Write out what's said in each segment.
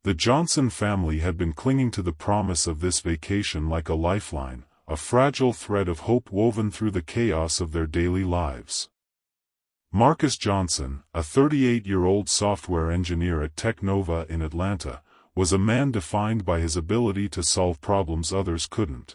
The Johnson family had been clinging to the promise of this vacation like a lifeline, a fragile thread of hope woven through the chaos of their daily lives. Marcus Johnson, a 38-year-old software engineer at Technova in Atlanta, was a man defined by his ability to solve problems others couldn't.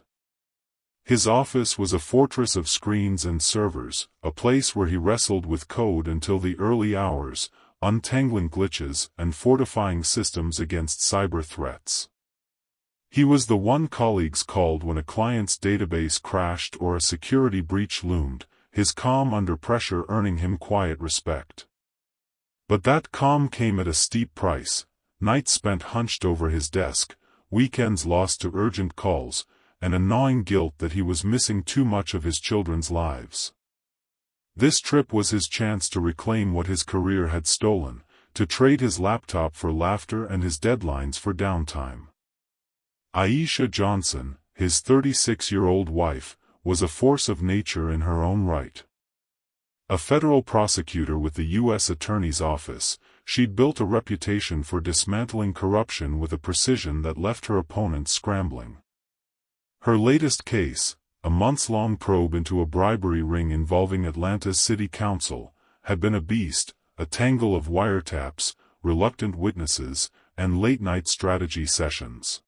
His office was a fortress of screens and servers, a place where he wrestled with code until the early hours, untangling glitches and fortifying systems against cyber threats. He was the one colleagues called when a client's database crashed or a security breach loomed, his calm under pressure earning him quiet respect. But that calm came at a steep price: nights spent hunched over his desk, weekends lost to urgent calls, and a gnawing guilt that he was missing too much of his children's lives. This trip was his chance to reclaim what his career had stolen, to trade his laptop for laughter and his deadlines for downtime. Aisha Johnson, his 36-year-old wife, was a force of nature in her own right. A federal prosecutor with the U.S. Attorney's Office, she'd built a reputation for dismantling corruption with a precision that left her opponents scrambling. Her latest case, a months-long probe into a bribery ring involving Atlanta's city council, had been a beast, a tangle of wiretaps, reluctant witnesses, and late-night strategy sessions.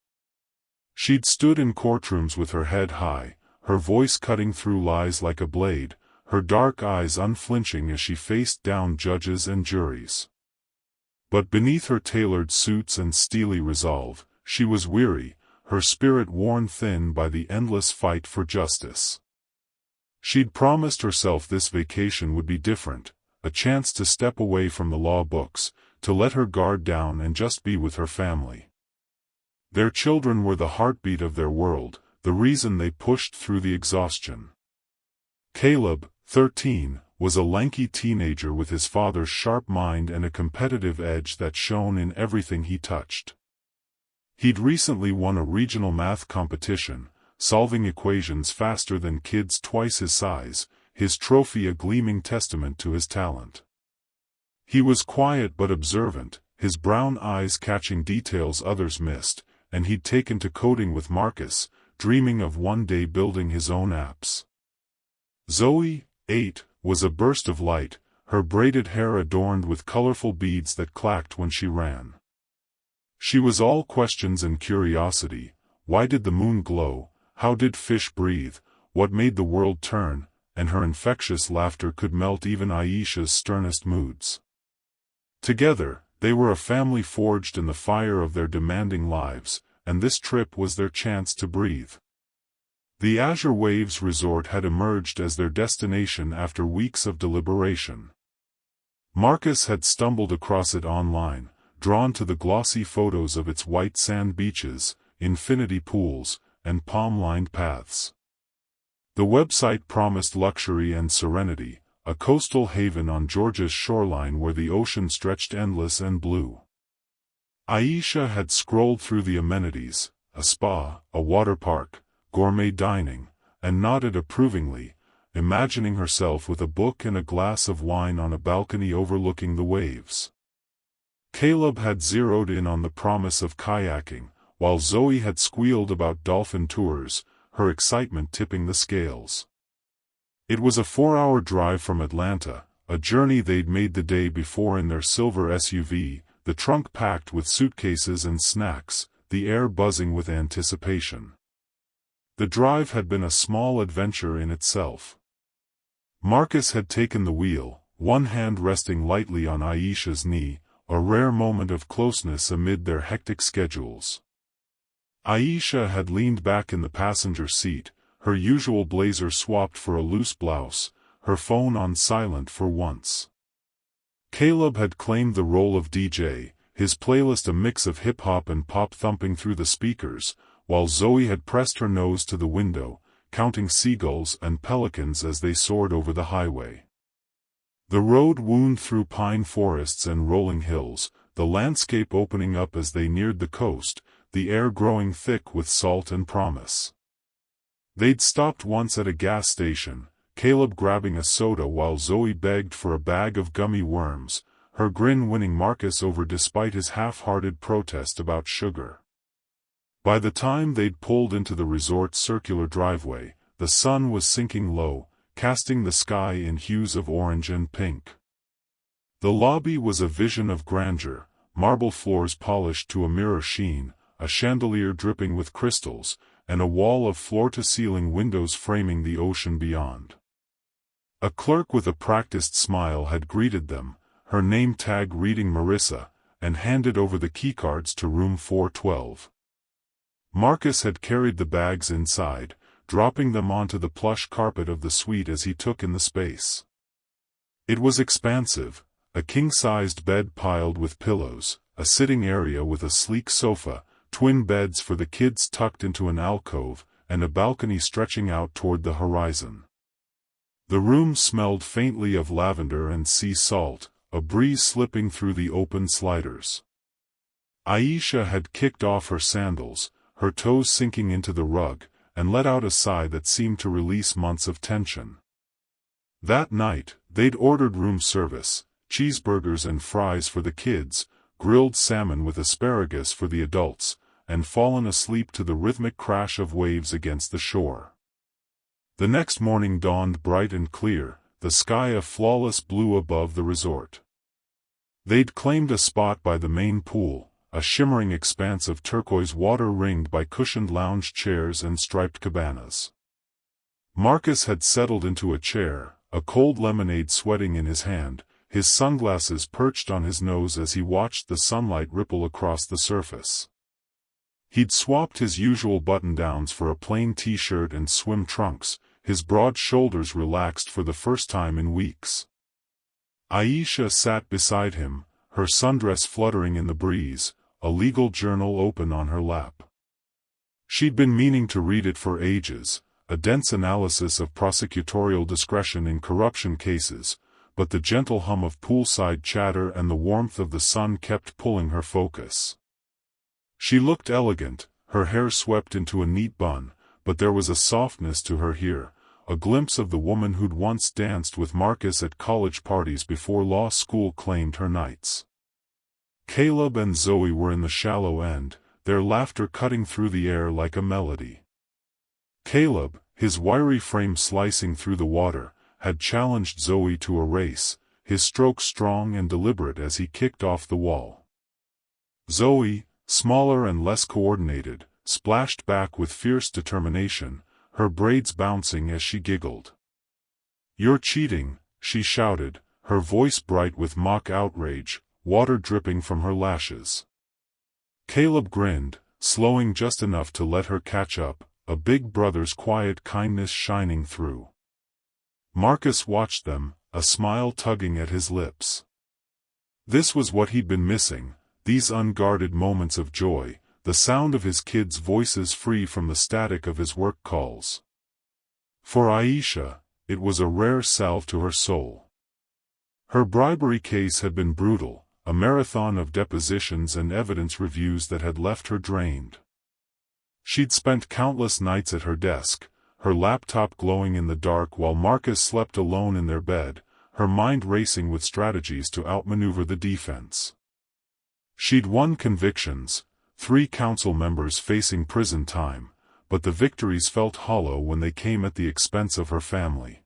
She'd stood in courtrooms with her head high, her voice cutting through lies like a blade, her dark eyes unflinching as she faced down judges and juries. But beneath her tailored suits and steely resolve, she was weary, her spirit worn thin by the endless fight for justice. She'd promised herself this vacation would be different, a chance to step away from the law books, to let her guard down and just be with her family. Their children were the heartbeat of their world, the reason they pushed through the exhaustion. Caleb, 13, was a lanky teenager with his father's sharp mind and a competitive edge that shone in everything he touched. He'd recently won a regional math competition, solving equations faster than kids twice his size, his trophy a gleaming testament to his talent. He was quiet but observant, his brown eyes catching details others missed, and he'd taken to coding with Marcus, dreaming of one day building his own apps. Zoe, 8, was a burst of light, her braided hair adorned with colorful beads that clacked when she ran. She was all questions and curiosity: why did the moon glow, how did fish breathe, what made the world turn, and her infectious laughter could melt even Aisha's sternest moods. Together, they were a family forged in the fire of their demanding lives, and this trip was their chance to breathe. The Azure Waves Resort had emerged as their destination after weeks of deliberation. Marcus had stumbled across it online, drawn to the glossy photos of its white sand beaches, infinity pools, and palm-lined paths. The website promised luxury and serenity, a coastal haven on Georgia's shoreline where the ocean stretched endless and blue. Aisha had scrolled through the amenities: a spa, a water park, gourmet dining, and nodded approvingly, imagining herself with a book and a glass of wine on a balcony overlooking the waves. Caleb had zeroed in on the promise of kayaking, while Zoe had squealed about dolphin tours, her excitement tipping the scales. It was a 4-hour drive from Atlanta, a journey they'd made the day before in their silver SUV, the trunk packed with suitcases and snacks, the air buzzing with anticipation. The drive had been a small adventure in itself. Marcus had taken the wheel, one hand resting lightly on Aisha's knee, a rare moment of closeness amid their hectic schedules. Aisha had leaned back in the passenger seat, her usual blazer swapped for a loose blouse, her phone on silent for once. Caleb had claimed the role of DJ, his playlist a mix of hip-hop and pop thumping through the speakers, while Zoe had pressed her nose to the window, counting seagulls and pelicans as they soared over the highway. The road wound through pine forests and rolling hills, the landscape opening up as they neared the coast, the air growing thick with salt and promise. They'd stopped once at a gas station, Caleb grabbing a soda while Zoe begged for a bag of gummy worms, her grin winning Marcus over despite his half-hearted protest about sugar. By the time they'd pulled into the resort's circular driveway, the sun was sinking low, casting the sky in hues of orange and pink. The lobby was a vision of grandeur, marble floors polished to a mirror sheen, a chandelier dripping with crystals, and a wall of floor-to-ceiling windows framing the ocean beyond. A clerk with a practiced smile had greeted them, her name tag reading Marissa, and handed over the keycards to room 412. Marcus had carried the bags inside, dropping them onto the plush carpet of the suite as he took in the space. It was expansive, a king-sized bed piled with pillows, a sitting area with a sleek sofa, twin beds for the kids tucked into an alcove, and a balcony stretching out toward the horizon. The room smelled faintly of lavender and sea salt, a breeze slipping through the open sliders. Aisha had kicked off her sandals, her toes sinking into the rug, and let out a sigh that seemed to release months of tension. That night, they'd ordered room service, cheeseburgers and fries for the kids, grilled salmon with asparagus for the adults, and fallen asleep to the rhythmic crash of waves against the shore. The next morning dawned bright and clear, the sky a flawless blue above the resort. They'd claimed a spot by the main pool, a shimmering expanse of turquoise water ringed by cushioned lounge chairs and striped cabanas. Marcus had settled into a chair, a cold lemonade sweating in his hand, his sunglasses perched on his nose as he watched the sunlight ripple across the surface. He'd swapped his usual button-downs for a plain t-shirt and swim trunks, his broad shoulders relaxed for the first time in weeks. Aisha sat beside him, her sundress fluttering in the breeze, a legal journal open on her lap. She'd been meaning to read it for ages, a dense analysis of prosecutorial discretion in corruption cases, but the gentle hum of poolside chatter and the warmth of the sun kept pulling her focus. She looked elegant, her hair swept into a neat bun, but there was a softness to her here, a glimpse of the woman who'd once danced with Marcus at college parties before law school claimed her nights. Caleb and Zoe were in the shallow end, their laughter cutting through the air like a melody. Caleb, his wiry frame slicing through the water, had challenged Zoe to a race, his stroke strong and deliberate as he kicked off the wall. Zoe, smaller and less coordinated, splashed back with fierce determination, her braids bouncing as she giggled. "You're cheating," she shouted, her voice bright with mock outrage, water dripping from her lashes. Caleb grinned, slowing just enough to let her catch up, a big brother's quiet kindness shining through. Marcus watched them, a smile tugging at his lips. This was what he'd been missing, these unguarded moments of joy, the sound of his kids' voices free from the static of his work calls. For Aisha, it was a rare salve to her soul. Her bribery case had been brutal, a marathon of depositions and evidence reviews that had left her drained. She'd spent countless nights at her desk, her laptop glowing in the dark while Marcus slept alone in their bed, her mind racing with strategies to outmaneuver the defense. She'd won convictions, 3 council members facing prison time, but the victories felt hollow when they came at the expense of her family.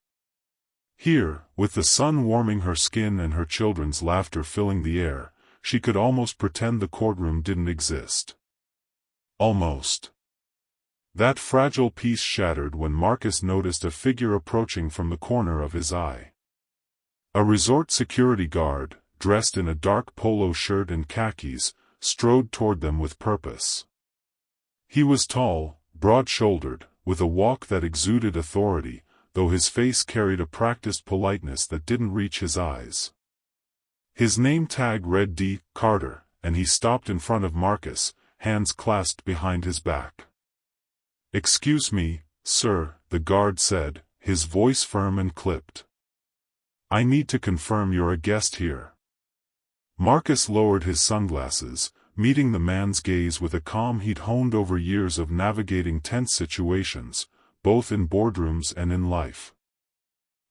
Here, with the sun warming her skin and her children's laughter filling the air, she could almost pretend the courtroom didn't exist. Almost. That fragile peace shattered when Marcus noticed a figure approaching from the corner of his eye. A resort security guard, dressed in a dark polo shirt and khakis, strode toward them with purpose. He was tall, broad-shouldered, with a walk that exuded authority, though his face carried a practiced politeness that didn't reach his eyes. His name tag read D. Carter, and he stopped in front of Marcus, hands clasped behind his back. "Excuse me, sir," the guard said, his voice firm and clipped. "I need to confirm you're a guest here." Marcus lowered his sunglasses, meeting the man's gaze with a calm he'd honed over years of navigating tense situations, both in boardrooms and in life.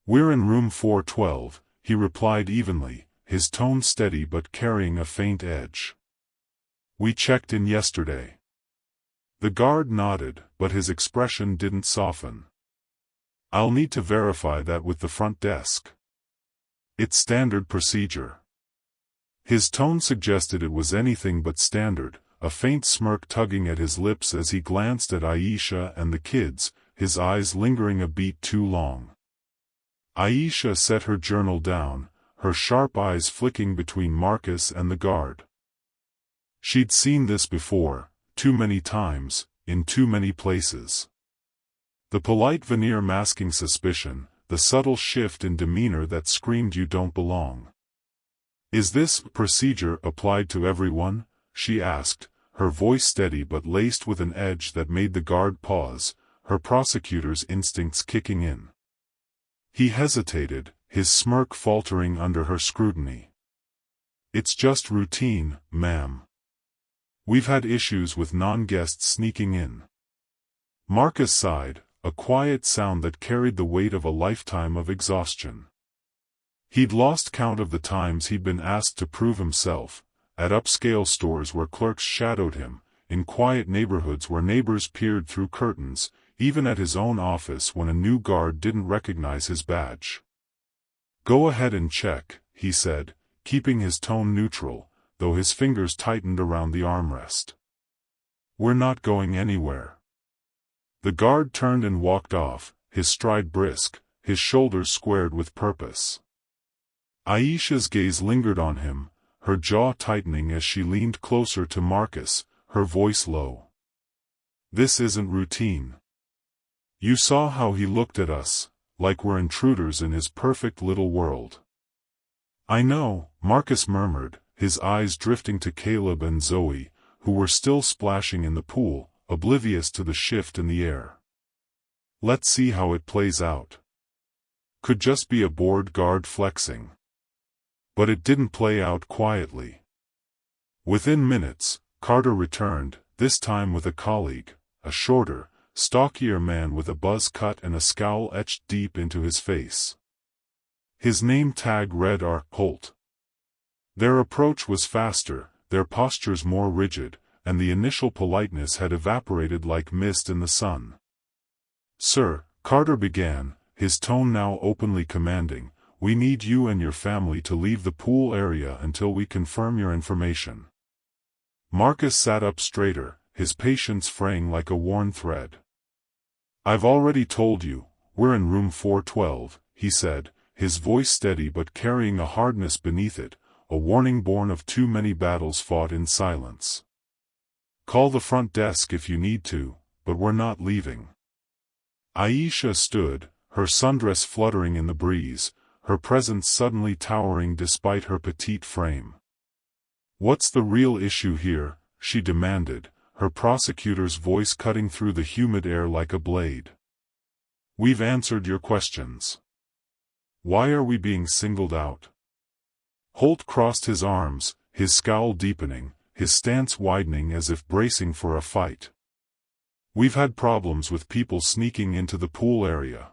"We're in room 412, he replied evenly, his tone steady but carrying a faint edge. "We checked in yesterday." The guard nodded, but his expression didn't soften. "I'll need to verify that with the front desk. It's standard procedure." His tone suggested it was anything but standard, a faint smirk tugging at his lips as he glanced at Aisha and the kids, his eyes lingering a beat too long. Aisha set her journal down, her sharp eyes flicking between Marcus and the guard. She'd seen this before, too many times, in too many places. The polite veneer masking suspicion, the subtle shift in demeanor that screamed "you don't belong." "Is this procedure applied to everyone?" she asked, her voice steady but laced with an edge that made the guard pause, her prosecutor's instincts kicking in. He hesitated, his smirk faltering under her scrutiny. "It's just routine, ma'am. We've had issues with non-guests sneaking in." Marcus sighed, a quiet sound that carried the weight of a lifetime of exhaustion. He'd lost count of the times he'd been asked to prove himself, at upscale stores where clerks shadowed him, in quiet neighborhoods where neighbors peered through curtains, even at his own office when a new guard didn't recognize his badge. "Go ahead and check," he said, keeping his tone neutral, though his fingers tightened around the armrest. "We're not going anywhere." The guard turned and walked off, his stride brisk, his shoulders squared with purpose. Aisha's gaze lingered on him, her jaw tightening as she leaned closer to Marcus, her voice low. "This isn't routine. You saw how he looked at us, like we're intruders in his perfect little world." "I know," Marcus murmured, his eyes drifting to Caleb and Zoe, who were still splashing in the pool, oblivious to the shift in the air. "Let's see how it plays out." Could just be a bored guard flexing. But it didn't play out quietly. Within minutes, Carter returned, this time with a colleague, a shorter, stockier man with a buzz cut and a scowl etched deep into his face. His name tag read R. Holt. Their approach was faster, their postures more rigid, and the initial politeness had evaporated like mist in the sun. "Sir," Carter began, his tone now openly commanding, "we need you and your family to leave the pool area until we confirm your information." Marcus sat up straighter, his patience fraying like a worn thread. "I've already told you, we're in room 412, he said, his voice steady but carrying a hardness beneath it, a warning born of too many battles fought in silence. "Call the front desk if you need to, but we're not leaving." Aisha stood, her sundress fluttering in the breeze, her presence suddenly towering despite her petite frame. "What's the real issue here?" she demanded, her prosecutor's voice cutting through the humid air like a blade. "We've answered your questions. Why are we being singled out?" Holt crossed his arms, his scowl deepening, his stance widening as if bracing for a fight. "We've had problems with people sneaking into the pool area.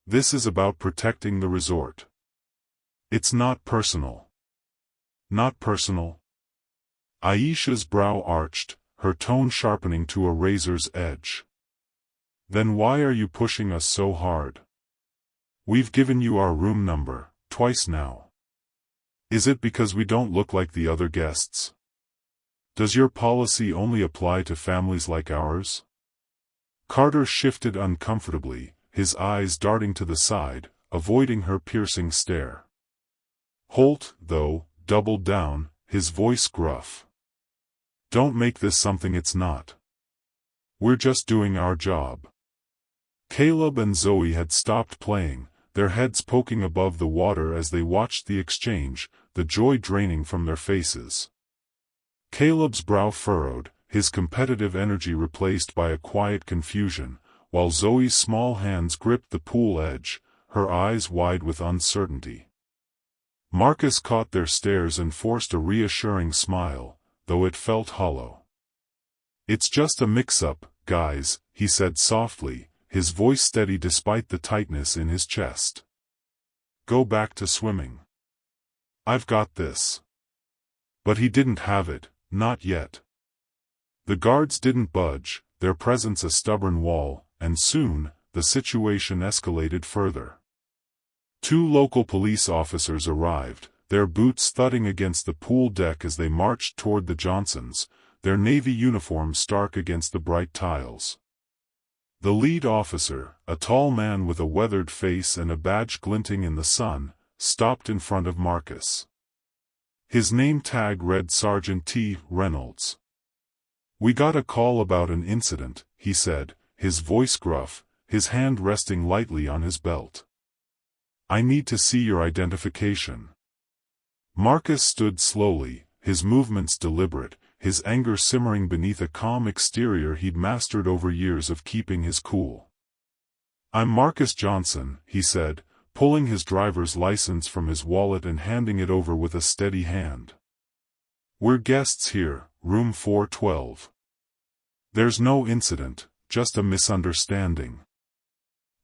This is about protecting the resort. It's not personal." "Not personal?" Aisha's brow arched, her tone sharpening to a razor's edge. "Then why are you pushing us so hard? We've given you our room number, twice now. Is it because we don't look like the other guests? Does your policy only apply to families like ours?" Carter shifted uncomfortably, his eyes darting to the side, avoiding her piercing stare. Holt, though, doubled down, his voice gruff. "Don't make this something it's not. We're just doing our job." Caleb and Zoe had stopped playing, their heads poking above the water as they watched the exchange, the joy draining from their faces. Caleb's brow furrowed, his competitive energy replaced by a quiet confusion, while Zoe's small hands gripped the pool edge, her eyes wide with uncertainty. Marcus caught their stares and forced a reassuring smile, though it felt hollow. "It's just a mix-up, guys," he said softly, his voice steady despite the tightness in his chest. "Go back to swimming." "I've got this." But he didn't have it, not yet. The guards didn't budge, their presence a stubborn wall, and soon, the situation escalated further. 2 local police officers arrived, their boots thudding against the pool deck as they marched toward the Johnsons, their navy uniforms stark against the bright tiles. The lead officer, a tall man with a weathered face and a badge glinting in the sun, stopped in front of Marcus. His name tag read Sergeant T. Reynolds. "We got a call about an incident," he said, his voice gruff, his hand resting lightly on his belt. "I need to see your identification." Marcus stood slowly, his movements deliberate, his anger simmering beneath a calm exterior he'd mastered over years of keeping his cool. "I'm Marcus Johnson," he said, pulling his driver's license from his wallet and handing it over with a steady hand. "We're guests here, room 412. There's no incident, just a misunderstanding."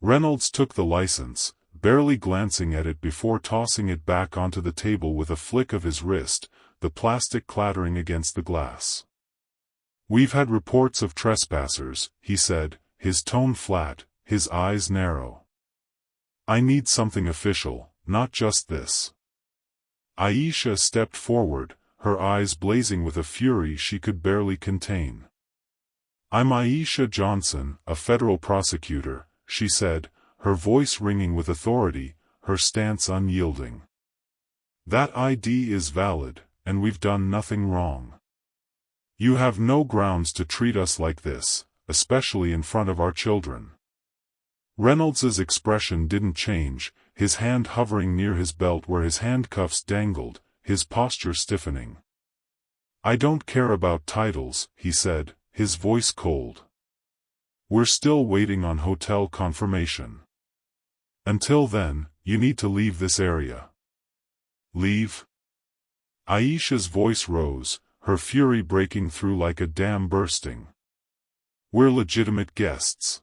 Reynolds took the license, barely glancing at it before tossing it back onto the table with a flick of his wrist, the plastic clattering against the glass. "We've had reports of trespassers," he said, his tone flat, his eyes narrow. "I need something official, not just this." Aisha stepped forward, her eyes blazing with a fury she could barely contain. "I'm Aisha Johnson, a federal prosecutor," she said, her voice ringing with authority, her stance unyielding. "That ID is valid, and we've done nothing wrong. You have no grounds to treat us like this, especially in front of our children." Reynolds's expression didn't change, his hand hovering near his belt where his handcuffs dangled, his posture stiffening. "I don't care about titles," he said, his voice cold. "We're still waiting on hotel confirmation. Until then, you need to leave this area." "Leave?" Aisha's voice rose, her fury breaking through like a dam bursting. "We're legitimate guests.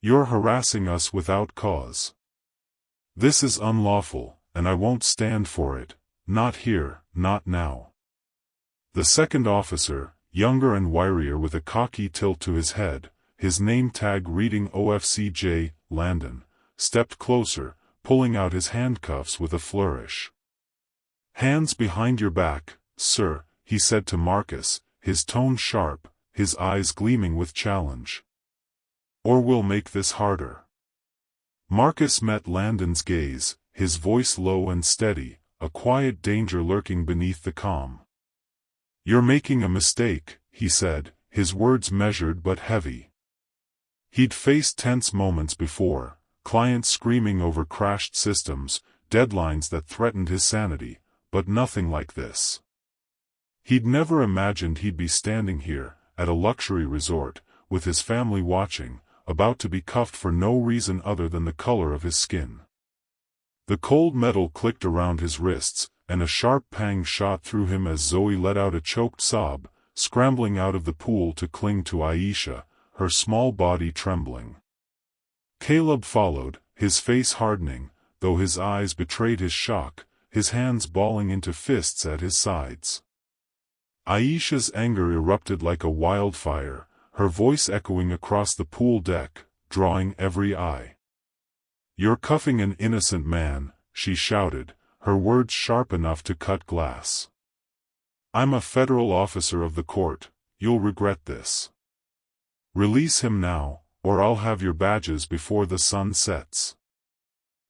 You're harassing us without cause. This is unlawful, and I won't stand for it, not here, not now." The second officer, younger and wirier with a cocky tilt to his head, his name tag reading OFCJ, Landon, stepped closer, pulling out his handcuffs with a flourish. "Hands behind your back, sir," he said to Marcus, his tone sharp, his eyes gleaming with challenge. "Or we'll make this harder." Marcus met Landon's gaze, his voice low and steady, a quiet danger lurking beneath the calm. "You're making a mistake," he said, his words measured but heavy. He'd faced tense moments before, clients screaming over crashed systems, deadlines that threatened his sanity, but nothing like this. He'd never imagined he'd be standing here, at a luxury resort, with his family watching, about to be cuffed for no reason other than the color of his skin. The cold metal clicked around his wrists, and a sharp pang shot through him as Zoe let out a choked sob, scrambling out of the pool to cling to Aisha, her small body trembling. Caleb followed, his face hardening, though his eyes betrayed his shock, his hands balling into fists at his sides. Aisha's anger erupted like a wildfire, her voice echoing across the pool deck, drawing every eye. "You're cuffing an innocent man," she shouted, her words sharp enough to cut glass. "I'm a federal officer of the court, you'll regret this. Release him now, or I'll have your badges before the sun sets."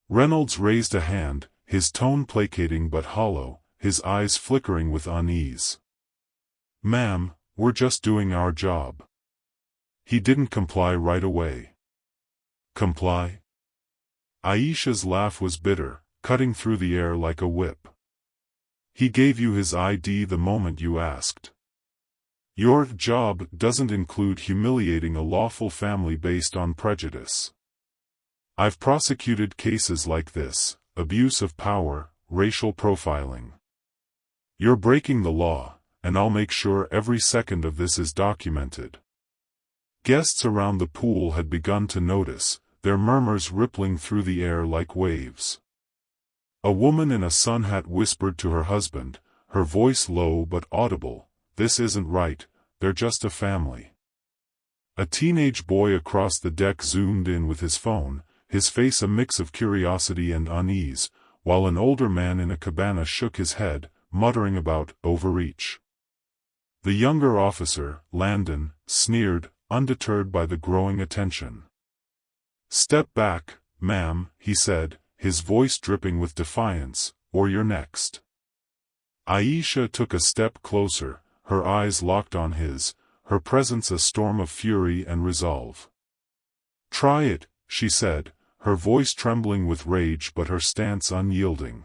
Reynolds raised a hand, his tone placating but hollow, his eyes flickering with unease. "Ma'am, we're just doing our job." He didn't comply right away. "Comply?" Aisha's laugh was bitter, cutting through the air like a whip. "He gave you his ID the moment you asked. Your job doesn't include humiliating a lawful family based on prejudice. I've prosecuted cases like this, abuse of power, racial profiling. You're breaking the law, and I'll make sure every second of this is documented." Guests around the pool had begun to notice, their murmurs rippling through the air like waves. A woman in a sun hat whispered to her husband, her voice low but audible, "This isn't right, they're just a family." A teenage boy across the deck zoomed in with his phone, his face a mix of curiosity and unease, while an older man in a cabana shook his head, muttering about overreach. The younger officer, Landon, sneered, undeterred by the growing attention. "Step back, ma'am," he said, his voice dripping with defiance, "or you're next." Aisha took a step closer, her eyes locked on his, her presence a storm of fury and resolve. "Try it," she said, her voice trembling with rage but her stance unyielding.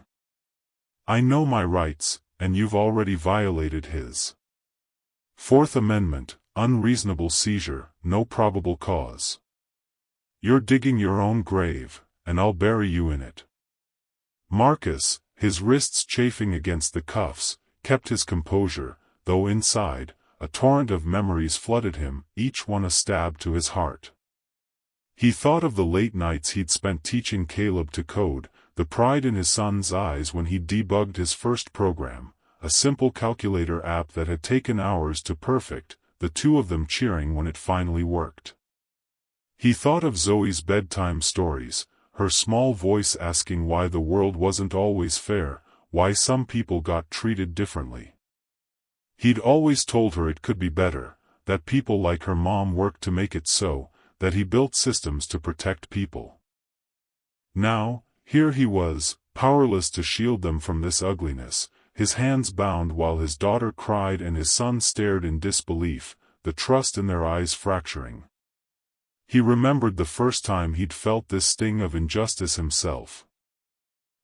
"I know my rights, and you've already violated his. Fourth Amendment, unreasonable seizure, no probable cause. You're digging your own grave, and I'll bury you in it." Marcus, his wrists chafing against the cuffs, kept his composure, though inside, a torrent of memories flooded him, each one a stab to his heart. He thought of the late nights he'd spent teaching Caleb to code, the pride in his son's eyes when he'd debugged his first program, a simple calculator app that had taken hours to perfect, the two of them cheering when it finally worked. He thought of Zoe's bedtime stories, her small voice asking why the world wasn't always fair, why some people got treated differently. He'd always told her it could be better, that people like her mom worked to make it so, that he built systems to protect people. Now, here he was, powerless to shield them from this ugliness, his hands bound while his daughter cried and his son stared in disbelief, the trust in their eyes fracturing. He remembered the first time he'd felt this sting of injustice himself.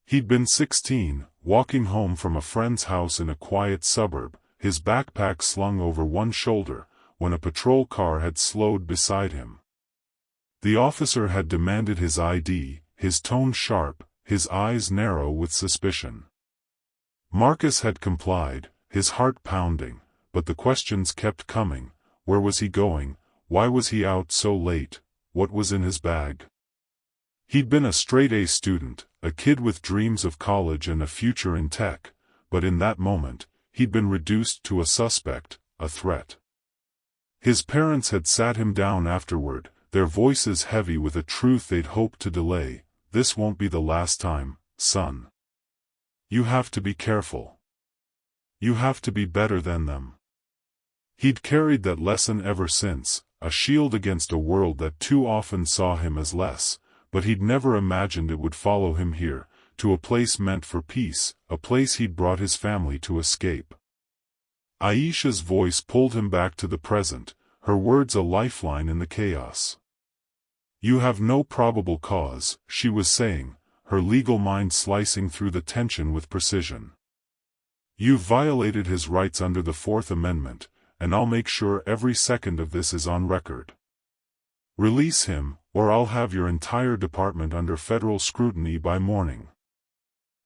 He'd been 16, walking home from a friend's house in a quiet suburb, his backpack slung over one shoulder, when a patrol car had slowed beside him. The officer had demanded his ID, his tone sharp, his eyes narrow with suspicion. Marcus had complied, his heart pounding, but the questions kept coming. Where was he going? Why was he out so late? What was in his bag? He'd been a straight-A student, a kid with dreams of college and a future in tech, but in that moment, he'd been reduced to a suspect, a threat. His parents had sat him down afterward, their voices heavy with a truth they'd hoped to delay. "This won't be the last time, son. You have to be careful. You have to be better than them." He'd carried that lesson ever since, a shield against a world that too often saw him as less, but he'd never imagined it would follow him here, to a place meant for peace, a place he'd brought his family to escape. Aisha's voice pulled him back to the present, her words a lifeline in the chaos. "You have no probable cause," she was saying, her legal mind slicing through the tension with precision. "You've violated his rights under the Fourth Amendment, and I'll make sure every second of this is on record. Release him, or I'll have your entire department under federal scrutiny by morning."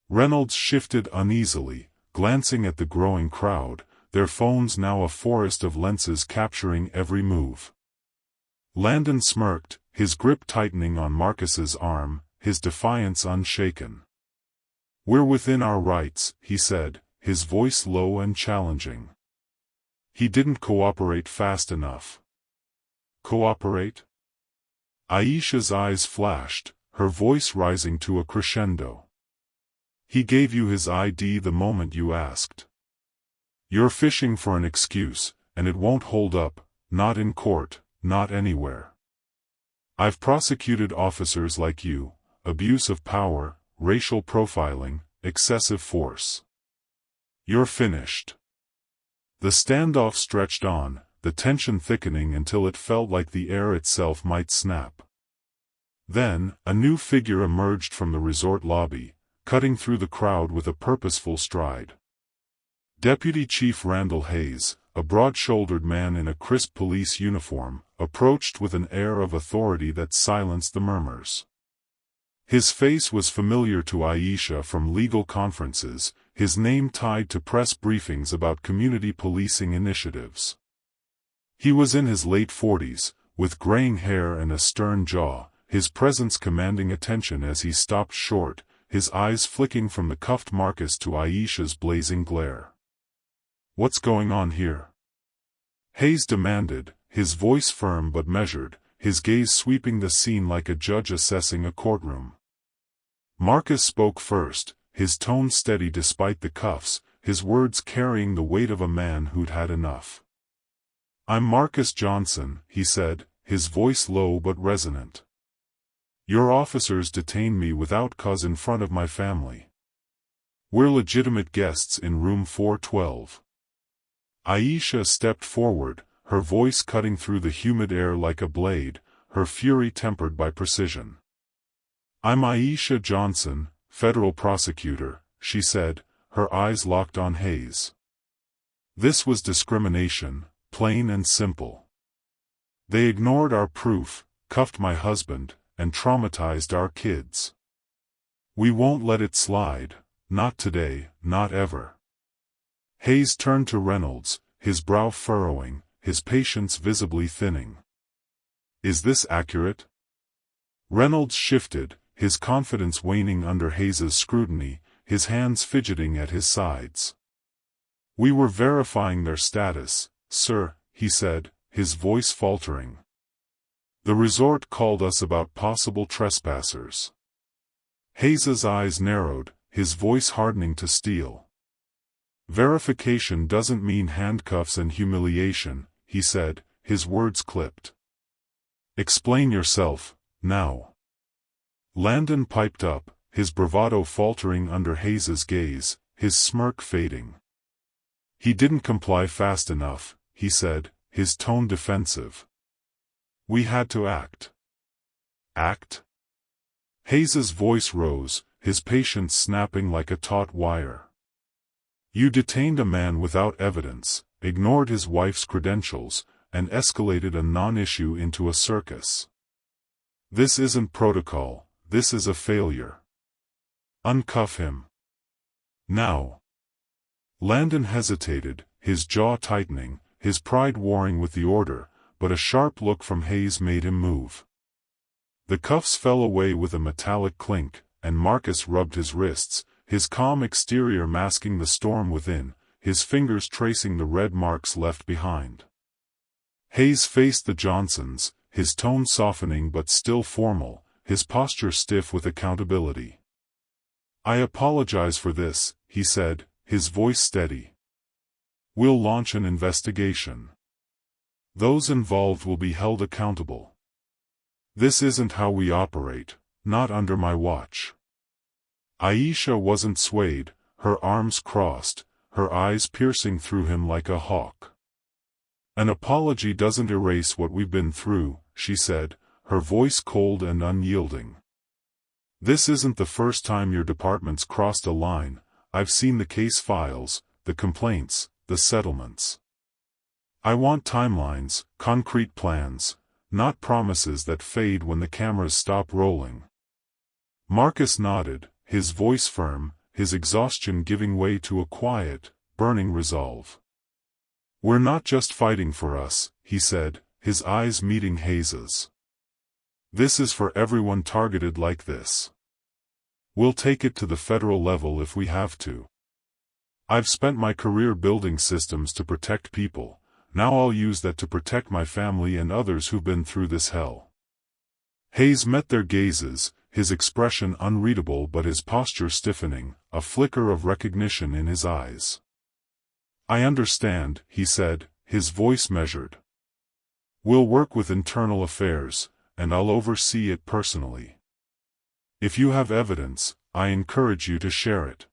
Reynolds shifted uneasily, glancing at the growing crowd, their phones now a forest of lenses capturing every move. Landon smirked, his grip tightening on Marcus's arm, his defiance unshaken. "We're within our rights," he said, his voice low and challenging. He didn't cooperate fast enough. Cooperate? Aisha's eyes flashed, her voice rising to a crescendo. "He gave you his ID the moment you asked. You're fishing for an excuse, and it won't hold up, not in court, not anywhere. I've prosecuted officers like you, abuse of power, racial profiling, excessive force. You're finished." The standoff stretched on, the tension thickening until it felt like the air itself might snap. Then, a new figure emerged from the resort lobby, cutting through the crowd with a purposeful stride. Deputy Chief Randall Hayes, a broad-shouldered man in a crisp police uniform, approached with an air of authority that silenced the murmurs. His face was familiar to Aisha from legal conferences, his name tied to press briefings about community policing initiatives. He was in his late 40s, with graying hair and a stern jaw, his presence commanding attention as he stopped short, his eyes flicking from the cuffed Marcus to Aisha's blazing glare. "What's going on here?" Hayes demanded, his voice firm but measured, his gaze sweeping the scene like a judge assessing a courtroom. Marcus spoke first, his tone steady despite the cuffs, his words carrying the weight of a man who'd had enough. "I'm Marcus Johnson," he said, his voice low but resonant. "Your officers detained me without cause in front of my family. We're legitimate guests in room 412. Aisha stepped forward, her voice cutting through the humid air like a blade, her fury tempered by precision. "I'm Aisha Johnson, federal prosecutor," she said, her eyes locked on Hayes. This was discrimination, plain and simple. "They ignored our proof, cuffed my husband, and traumatized our kids. We won't let it slide, not today, not ever." Hayes turned to Reynolds, his brow furrowing, his patience visibly thinning. "Is this accurate?" Reynolds shifted, his confidence waning under Hayes's scrutiny, his hands fidgeting at his sides. "We were verifying their status, sir," he said, his voice faltering. "The resort called us about possible trespassers." Hayes's eyes narrowed, his voice hardening to steel. "Verification doesn't mean handcuffs and humiliation," he said, his words clipped. "Explain yourself, now." Landon piped up, his bravado faltering under Hayes's gaze, his smirk fading. "He didn't comply fast enough," he said, his tone defensive. "We had to act." "Act?" Hayes's voice rose, his patience snapping like a taut wire. "You detained a man without evidence, ignored his wife's credentials, and escalated a non-issue into a circus. This isn't protocol, this is a failure. Uncuff him. Now." Landon hesitated, his jaw tightening, his pride warring with the order, but a sharp look from Hayes made him move. The cuffs fell away with a metallic clink, and Marcus rubbed his wrists, his calm exterior masking the storm within, his fingers tracing the red marks left behind. Hayes faced the Johnsons, his tone softening but still formal, his posture stiff with accountability. "I apologize for this," he said, his voice steady. "We'll launch an investigation. Those involved will be held accountable. This isn't how we operate, not under my watch." Aisha wasn't swayed, her arms crossed, her eyes piercing through him like a hawk. "An apology doesn't erase what we've been through," she said, her voice cold and unyielding. "This isn't the first time your department's crossed a line. I've seen the case files, the complaints, the settlements. I want timelines, concrete plans, not promises that fade when the cameras stop rolling." Marcus nodded, his voice firm, his exhaustion giving way to a quiet, burning resolve. "We're not just fighting for us," he said, his eyes meeting Hayes's. "This is for everyone targeted like this. We'll take it to the federal level if we have to. I've spent my career building systems to protect people, now I'll use that to protect my family and others who've been through this hell." Hayes met their gazes, his expression unreadable but his posture stiffening, a flicker of recognition in his eyes. "I understand," he said, his voice measured. "We'll work with internal affairs, and I'll oversee it personally. If you have evidence, I encourage you to share it.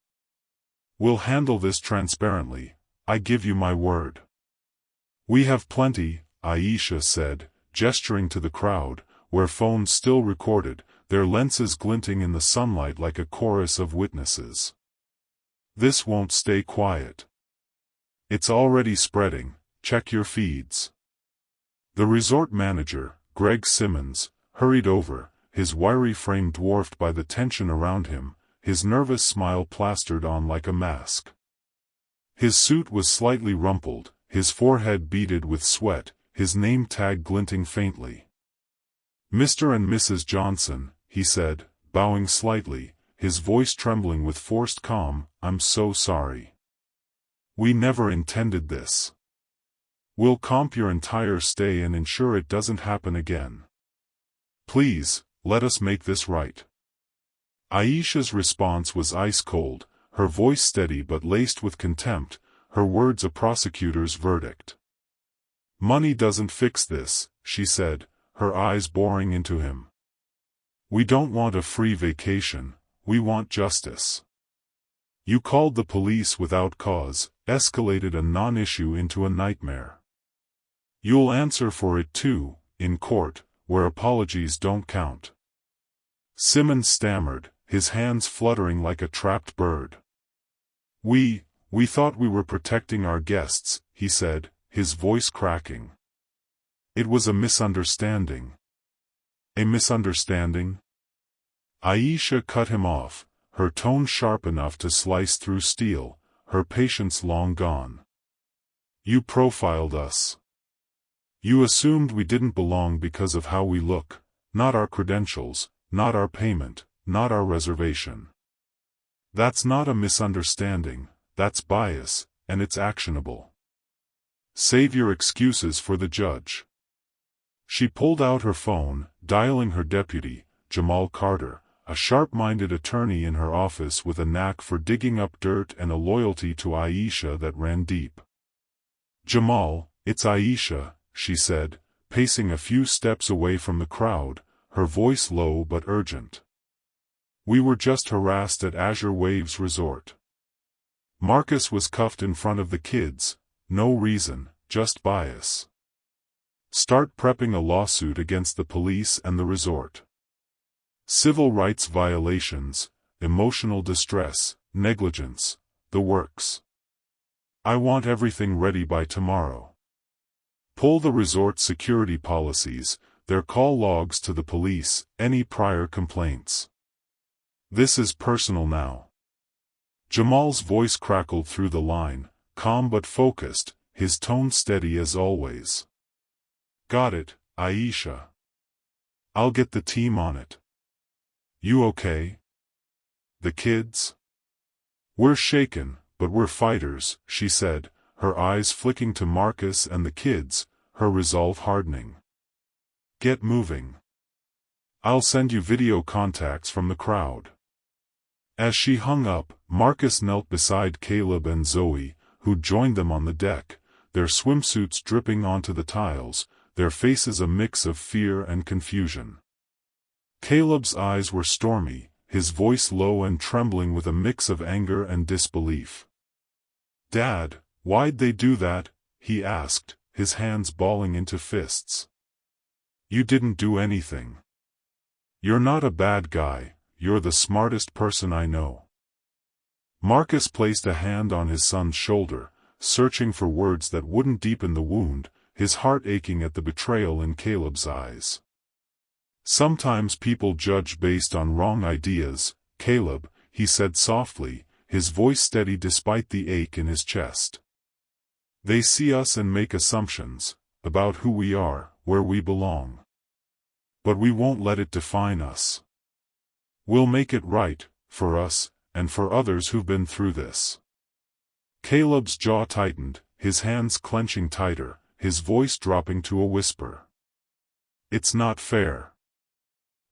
We'll handle this transparently, I give you my word." "We have plenty," Aisha said, gesturing to the crowd, where phones still recorded, their lenses glinting in the sunlight like a chorus of witnesses. "This won't stay quiet. It's already spreading, check your feeds." The resort manager, Greg Simmons, hurried over, his wiry frame dwarfed by the tension around him, his nervous smile plastered on like a mask. His suit was slightly rumpled, his forehead beaded with sweat, his name tag glinting faintly. "Mr. and Mrs. Johnson," he said, bowing slightly, his voice trembling with forced calm, "I'm so sorry. We never intended this. We'll comp your entire stay and ensure it doesn't happen again. Please, let us make this right." Aisha's response was ice-cold, her voice steady but laced with contempt, her words a prosecutor's verdict. "Money doesn't fix this," she said, her eyes boring into him. "We don't want a free vacation, we want justice. You called the police without cause, escalated a non-issue into a nightmare. You'll answer for it too, in court, where apologies don't count." Simmons stammered, his hands fluttering like a trapped bird. We thought we were protecting our guests," he said, his voice cracking. "It was a misunderstanding." "A misunderstanding?" Aisha cut him off, her tone sharp enough to slice through steel, her patience long gone. "You profiled us. You assumed we didn't belong because of how we look, not our credentials, not our payment, not our reservation. That's not a misunderstanding, that's bias, and it's actionable. Save your excuses for the judge." She pulled out her phone, dialing her deputy, Jamal Carter, a sharp-minded attorney in her office with a knack for digging up dirt and a loyalty to Aisha that ran deep. "Jamal, it's Aisha," she said, pacing a few steps away from the crowd, her voice low but urgent. "We were just harassed at Azure Waves Resort. Marcus was cuffed in front of the kids, no reason, just bias. Start prepping a lawsuit against the police and the resort. Civil rights violations, emotional distress, negligence, the works. I want everything ready by tomorrow. Pull the resort security policies, their call logs to the police, any prior complaints. This is personal now." Jamal's voice crackled through the line, calm but focused, his tone steady as always. "Got it, Aisha. I'll get the team on it. You okay? The kids?" "We're shaken, but we're fighters," she said, her eyes flicking to Marcus and the kids, her resolve hardening. "Get moving. I'll send you video contacts from the crowd." As she hung up, Marcus knelt beside Caleb and Zoe, who joined them on the deck, their swimsuits dripping onto the tiles, their faces a mix of fear and confusion. Caleb's eyes were stormy, his voice low and trembling with a mix of anger and disbelief. "Dad, why'd they do that?" he asked, his hands balling into fists. "You didn't do anything. You're not a bad guy, you're the smartest person I know." Marcus placed a hand on his son's shoulder, searching for words that wouldn't deepen the wound, his heart aching at the betrayal in Caleb's eyes. "Sometimes people judge based on wrong ideas, Caleb," he said softly, his voice steady despite the ache in his chest. "They see us and make assumptions, about who we are, where we belong. But we won't let it define us. We'll make it right, for us, and for others who've been through this." Caleb's jaw tightened, his hands clenching tighter, his voice dropping to a whisper. "It's not fair.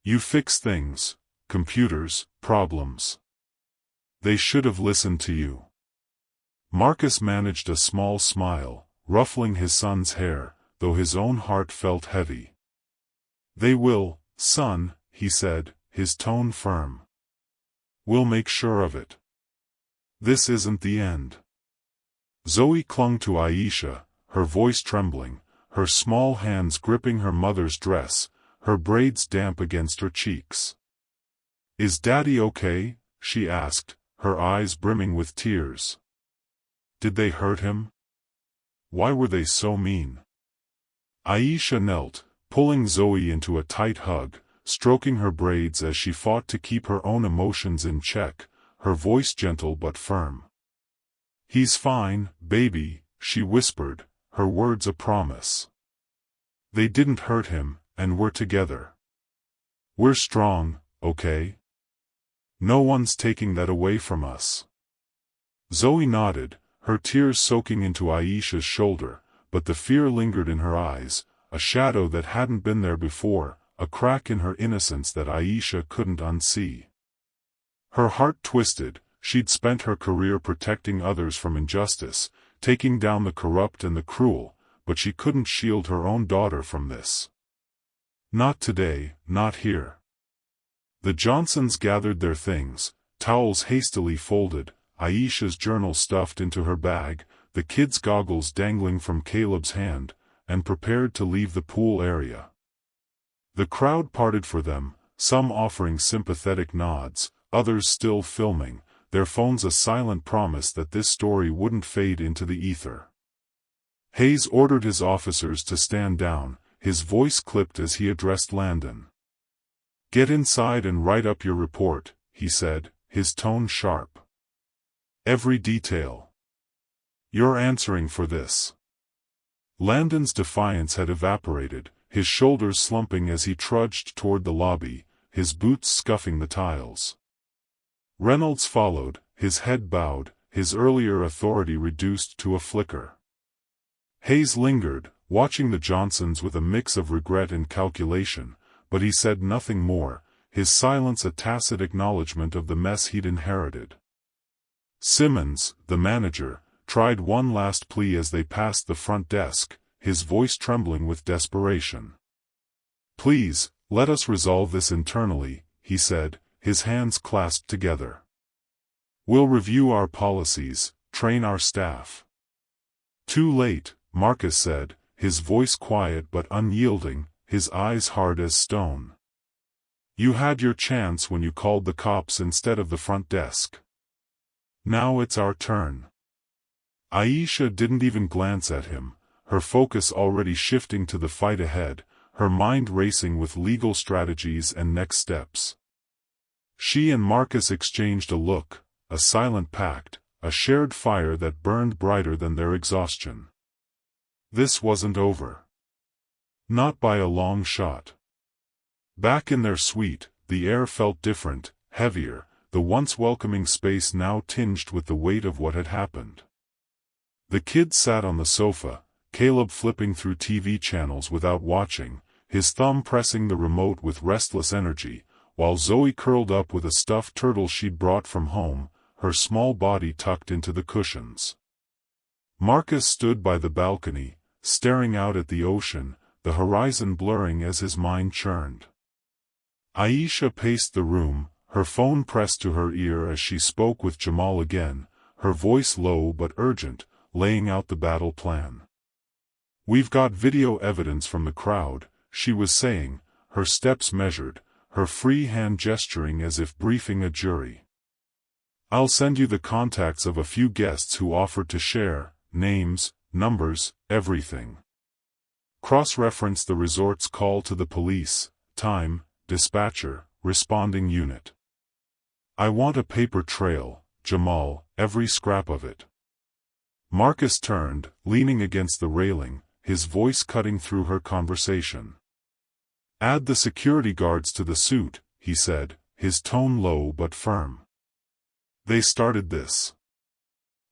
You fix things, computers, problems. They should have listened to you." Marcus managed a small smile, ruffling his son's hair, though his own heart felt heavy. "They will, son," he said, his tone firm. "We'll make sure of it. This isn't the end." Zoe clung to Aisha, her voice trembling, her small hands gripping her mother's dress, her braids damp against her cheeks. "Is Daddy okay?" she asked, her eyes brimming with tears. "Did they hurt him? Why were they so mean?" Aisha knelt, pulling Zoe into a tight hug, stroking her braids as she fought to keep her own emotions in check, her voice gentle but firm. "He's fine, baby," she whispered, her words a promise. "They didn't hurt him, and we're together. We're strong, okay? No one's taking that away from us. Zoe nodded, her tears soaking into Aisha's shoulder, but the fear lingered in her eyes, a shadow that hadn't been there before, a crack in her innocence that Aisha couldn't unsee. Her heart twisted. She'd spent her career protecting others from injustice, taking down the corrupt and the cruel, but she couldn't shield her own daughter from this. Not today, not here. The Johnsons gathered their things, towels hastily folded, Aisha's journal stuffed into her bag, the kids' goggles dangling from Caleb's hand, and prepared to leave the pool area. The crowd parted for them, some offering sympathetic nods, others still filming, their phones a silent promise that this story wouldn't fade into the ether. Hayes ordered his officers to stand down, his voice clipped as he addressed Landon. "Get inside and write up your report," he said, his tone sharp. "Every detail. You're answering for this." Landon's defiance had evaporated, his shoulders slumping as he trudged toward the lobby, his boots scuffing the tiles. Reynolds followed, his head bowed, his earlier authority reduced to a flicker. Hayes lingered, watching the Johnsons with a mix of regret and calculation, but he said nothing more, his silence a tacit acknowledgement of the mess he'd inherited. Simmons, the manager, tried one last plea as they passed the front desk, his voice trembling with desperation. "Please, let us resolve this internally," he said, his hands clasped together. "We'll review our policies, train our staff." "Too late," Marcus said, his voice quiet but unyielding, his eyes hard as stone. "You had your chance when you called the cops instead of the front desk. Now it's our turn." Aisha didn't even glance at him, her focus already shifting to the fight ahead, her mind racing with legal strategies and next steps. She and Marcus exchanged a look, a silent pact, a shared fire that burned brighter than their exhaustion. This wasn't over. Not by a long shot. Back in their suite, the air felt different, heavier, the once welcoming space now tinged with the weight of what had happened. The kids sat on the sofa, Caleb flipping through TV channels without watching, his thumb pressing the remote with restless energy, while Zoe curled up with a stuffed turtle she'd brought from home, her small body tucked into the cushions. Marcus stood by the balcony, staring out at the ocean, the horizon blurring as his mind churned. Aisha paced the room, her phone pressed to her ear as she spoke with Jamal again, her voice low but urgent, laying out the battle plan. "We've got video evidence from the crowd," she was saying, her steps measured, her free hand gesturing as if briefing a jury. "I'll send you the contacts of a few guests who offered to share, names, numbers, everything. Cross-reference the resort's call to the police, time, dispatcher, responding unit. I want a paper trail, Jamal, every scrap of it." Marcus turned, leaning against the railing, his voice cutting through her conversation. "Add the security guards to the suit," he said, his tone low but firm. "They started this.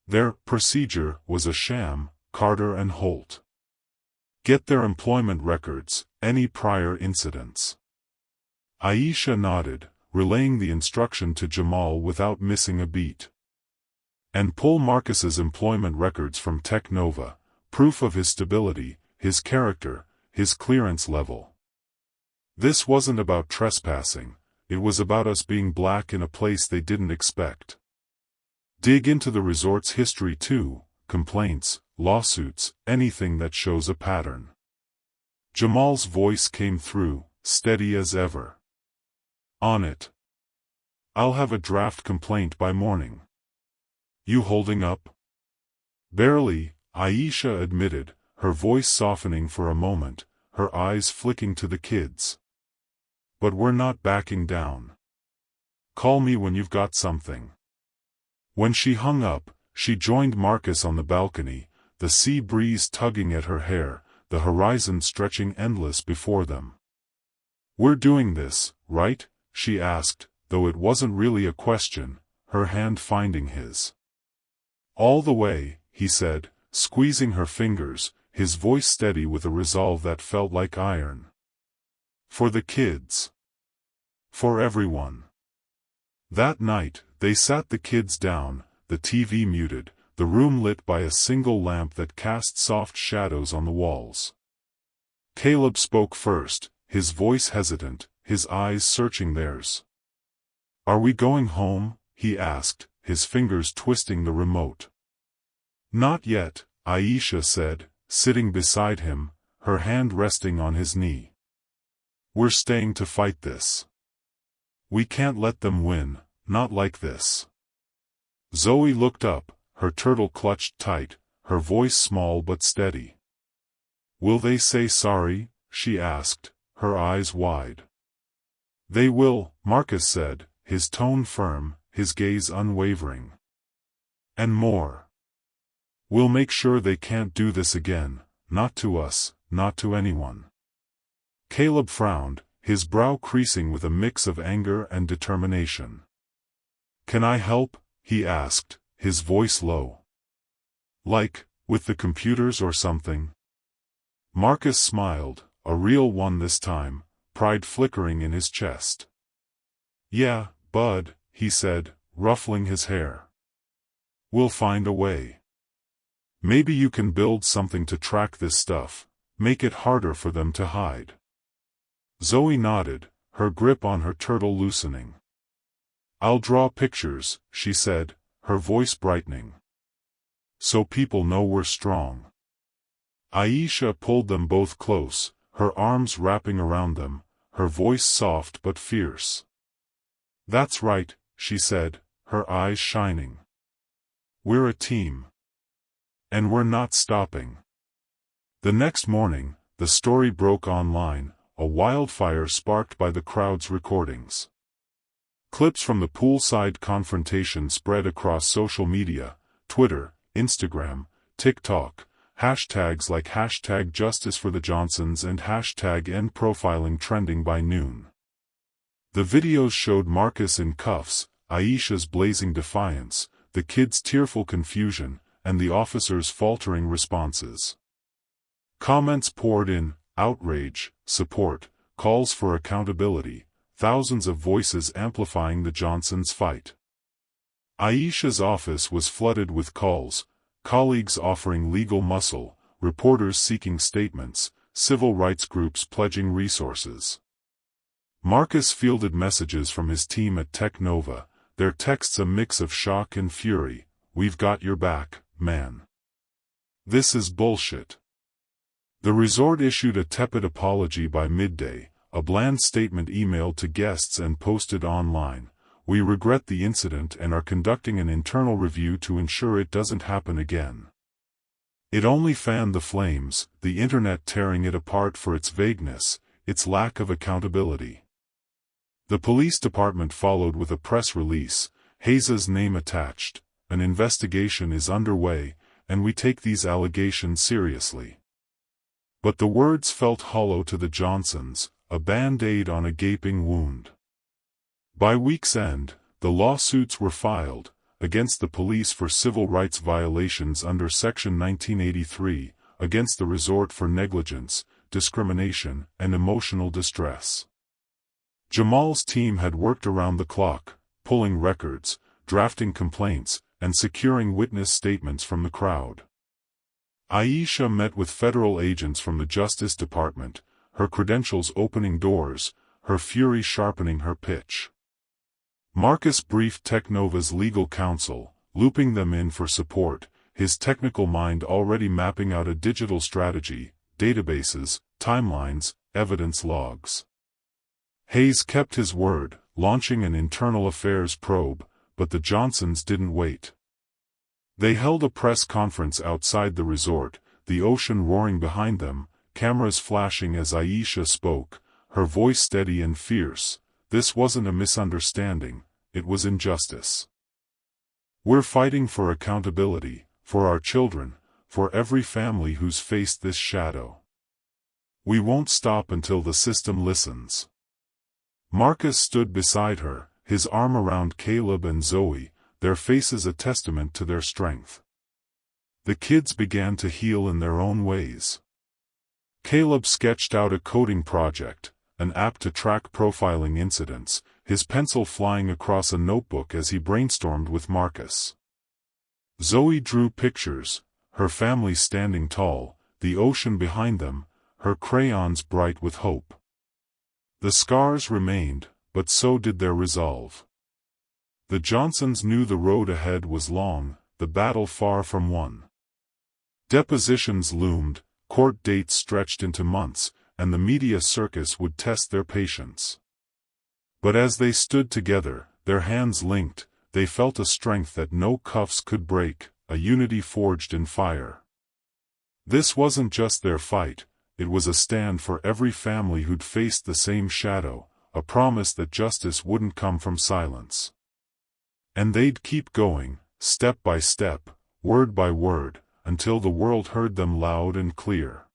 Their procedure was a sham, Carter and Holt. Get their employment records, any prior incidents." Aisha nodded, relaying the instruction to Jamal without missing a beat. "And pull Marcus's employment records from Tech Nova, proof of his stability, his character, his clearance level. This wasn't about trespassing, it was about us being black in a place they didn't expect. Dig into the resort's history too, complaints, lawsuits, anything that shows a pattern." Jamal's voice came through, steady as ever. "On it. I'll have a draft complaint by morning." "You holding up?" "Barely," Aisha admitted, her voice softening for a moment, her eyes flicking to the kids. "But we're not backing down. Call me when you've got something." When she hung up, she joined Marcus on the balcony, the sea breeze tugging at her hair, the horizon stretching endless before them. "We're doing this, right?" she asked, though it wasn't really a question, her hand finding his. "All the way," he said, squeezing her fingers, his voice steady with a resolve that felt like iron. "For the kids. For everyone." That night, they sat the kids down, the TV muted, the room lit by a single lamp that cast soft shadows on the walls. Caleb spoke first, his voice hesitant, his eyes searching theirs. "Are we going home?" he asked, his fingers twisting the remote. "Not yet," Aisha said, sitting beside him, her hand resting on his knee. "We're staying to fight this. We can't let them win, not like this." Zoe looked up, her turtle clutched tight, her voice small but steady. "Will they say sorry?" she asked, her eyes wide. "They will," Marcus said, his tone firm, his gaze unwavering. "And more. We'll make sure they can't do this again, not to us, not to anyone." Caleb frowned, his brow creasing with a mix of anger and determination. "Can I help?" he asked, his voice low. "Like, with the computers or something?" Marcus smiled, a real one this time, pride flickering in his chest. "Yeah, bud," he said, ruffling his hair. "We'll find a way. Maybe you can build something to track this stuff, make it harder for them to hide." Zoe nodded, her grip on her turtle loosening. "I'll draw pictures," she said, her voice brightening. "So people know we're strong." Aisha pulled them both close, her arms wrapping around them, her voice soft but fierce. "That's right," she said, her eyes shining. "We're a team. And we're not stopping." The next morning, the story broke online, a wildfire sparked by the crowd's recordings. Clips from the poolside confrontation spread across social media, Twitter, Instagram, TikTok, hashtags like #JusticeForTheJohnsons and #EndProfiling trending by noon. The videos showed Marcus in cuffs, Aisha's blazing defiance, the kids' tearful confusion, and the officers' faltering responses. Comments poured in, outrage, support, calls for accountability, thousands of voices amplifying the Johnsons' fight. Aisha's office was flooded with calls, colleagues offering legal muscle, reporters seeking statements, civil rights groups pledging resources. Marcus fielded messages from his team at Tech Nova, their texts a mix of shock and fury. "We've got your back, man. This is bullshit." The resort issued a tepid apology by midday, a bland statement emailed to guests and posted online. "We regret the incident and are conducting an internal review to ensure it doesn't happen again." It only fanned the flames, the internet tearing it apart for its vagueness, its lack of accountability. The police department followed with a press release, Hayes's name attached. "An investigation is underway, and we take these allegations seriously." But the words felt hollow to the Johnsons, a band-aid on a gaping wound. By week's end, the lawsuits were filed, against the police for civil rights violations under Section 1983, against the resort for negligence, discrimination, and emotional distress. Jamal's team had worked around the clock, pulling records, drafting complaints, and securing witness statements from the crowd. Aisha met with federal agents from the Justice Department, her credentials opening doors, her fury sharpening her pitch. Marcus briefed Technova's legal counsel, looping them in for support, his technical mind already mapping out a digital strategy, databases, timelines, evidence logs. Hayes kept his word, launching an internal affairs probe, but the Johnsons didn't wait. They held a press conference outside the resort, the ocean roaring behind them, cameras flashing as Aisha spoke, her voice steady and fierce. "This wasn't a misunderstanding, it was injustice. We're fighting for accountability, for our children, for every family who's faced this shadow. We won't stop until the system listens." Marcus stood beside her, his arm around Caleb and Zoe, their faces a testament to their strength. The kids began to heal in their own ways. Caleb sketched out a coding project, an app to track profiling incidents, his pencil flying across a notebook as he brainstormed with Marcus. Zoe drew pictures, her family standing tall, the ocean behind them, her crayons bright with hope. The scars remained, but so did their resolve. The Johnsons knew the road ahead was long, the battle far from won. Depositions loomed, court dates stretched into months, and the media circus would test their patience. But as they stood together, their hands linked, they felt a strength that no cuffs could break, a unity forged in fire. This wasn't just their fight, it was a stand for every family who'd faced the same shadow, a promise that justice wouldn't come from silence. And they'd keep going, step by step, word by word, until the world heard them loud and clear.